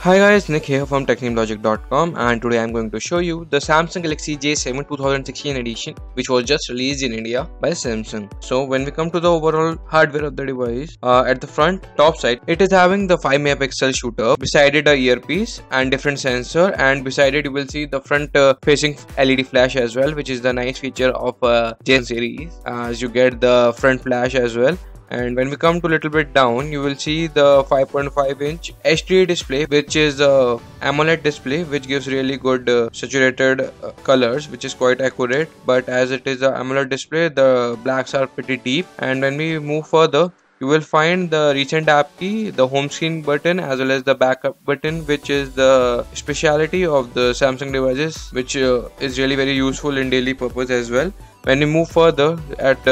Hi guys, Nick here from TechniMlogic.com, and today I'm going to show you the Samsung Galaxy J7 2016 edition, which was just released in India by Samsung. So when we come to the overall hardware of the device, at the front top side, it is having the 5 megapixel shooter, beside it a earpiece and different sensor, and beside it you will see the front facing LED flash as well, which is the nice feature of J7 series, as you get the front flash as well. And when we come to a little bit down, you will see the 5.5-inch HD display, which is a AMOLED display, which gives really good saturated colors, which is quite accurate. But as it is a AMOLED display, the blacks are pretty deep. And when we move further, you will find the recent app key, the home screen button, as well as the backup button, which is the speciality of the Samsung devices, which is really very useful in daily purpose as well. When you move further at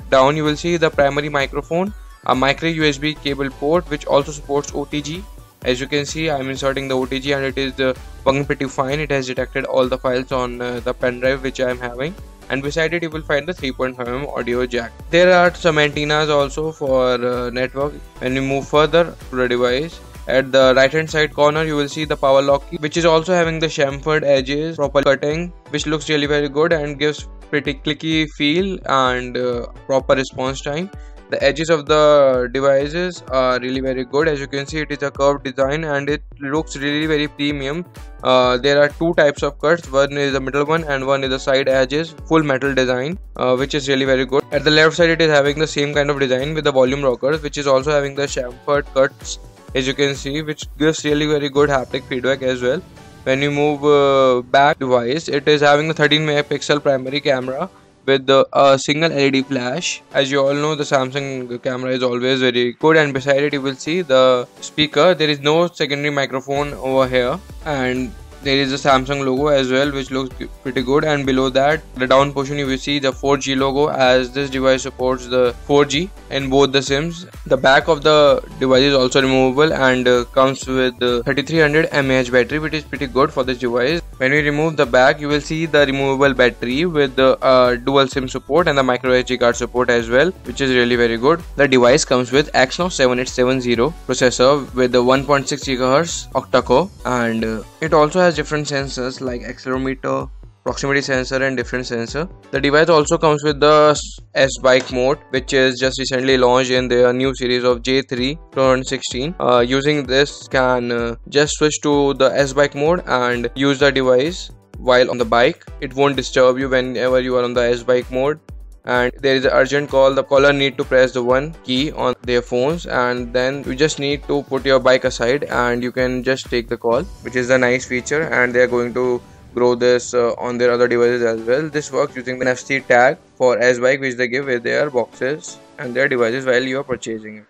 down, you will see the primary microphone, a micro USB cable port, which also supports OTG. As you can see, I'm inserting the OTG and it is working pretty fine. It has detected all the files on the pen drive which I'm having. And beside it you will find the 3.5mm audio jack. There are some antennas also for network. When you move further to the device, at the right hand side corner you will see the power lock key, which is also having the chamfered edges, proper cutting, which looks really very good and gives pretty clicky feel and proper response time. The edges of the devices are really very good. As you can see, it is a curved design and it looks really very premium. There are two types of cuts, one is the middle one and one is the side edges, full metal design, which is really very good. At the left side it is having the same kind of design with the volume rockers, which is also having the chamfered cuts, as you can see, which gives really very good haptic feedback as well. When you move back device, it is having the 13 megapixel primary camera with a single LED flash. As you all know, the Samsung camera is always very good, and beside it you will see the speaker. There is no secondary microphone over here, and there is a Samsung logo as well, which looks pretty good. And below that, the down portion, you will see the 4G logo, as this device supports the 4G in both the SIMs. The back of the device is also removable and comes with 3300 mAh battery, which is pretty good for this device. When we remove the back, you will see the removable battery with the dual SIM support and the micro SD card support as well, which is really very good. The device comes with Exynos 7870 processor with the 1.6 GHz octa-core, and it also has different sensors like accelerometer, proximity sensor and different sensor. The device also comes with the S-Bike mode, which is just recently launched in their new series of J3 2016. Using this can just switch to the S-Bike mode and use the device while on the bike. It won't disturb you whenever you are on the S-Bike mode. And there is an urgent call. The caller need to press the 1 key on their phones, and then you just need to put your bike aside and you can just take the call, which is a nice feature, and they are going to grow this on their other devices as well. This works using the NFC tag for S-Bike, which they give with their boxes and their devices while you are purchasing it.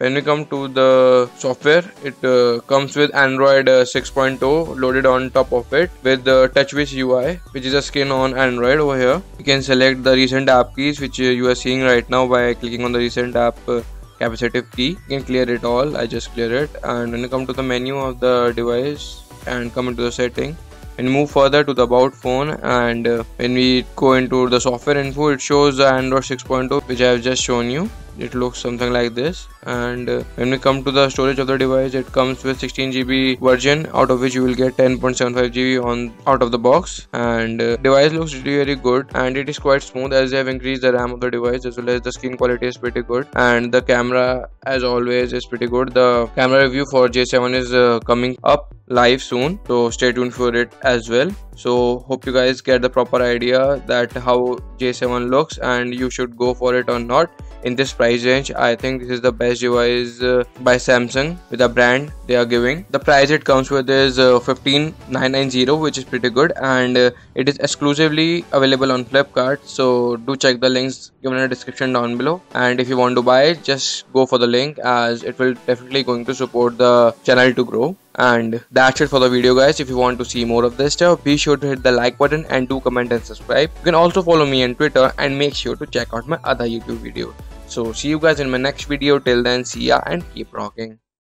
When we come to the software, it comes with Android 6.0 loaded on top of it with the TouchWiz UI, which is a skin on Android over here. You can select the recent app keys, which you are seeing right now by clicking on the recent app capacitive key. You can clear it all. I just clear it. And when you come to the menu of the device and come into the setting, and move further to the about phone, and when we go into the software info, it shows the Android 6.0, which I have just shown you. It looks something like this. And when we come to the storage of the device, it comes with 16 GB version, out of which you will get 10.75 GB on out of the box. And device looks really very good, and it is quite smooth as they have increased the RAM of the device, as well as the screen quality is pretty good, and the camera as always is pretty good. The camera review for J7 is coming up live soon, so stay tuned for it as well. So hope you guys get the proper idea that how J7 looks and you should go for it or not. In this price range, I think this is the best device by Samsung with the brand they are giving. The price it comes with is 15,990, which is pretty good, and it is exclusively available on Flipkart. So do check the links given in the description down below, and if you want to buy it, just go for the link, as it will definitely going to support the channel to grow. And that's it for the video, guys. If you want to see more of this stuff, be sure to hit the like button and do comment and subscribe. You can also follow me on Twitter and make sure to check out my other YouTube videos. So see you guys in my next video. Till then, see ya and keep rocking.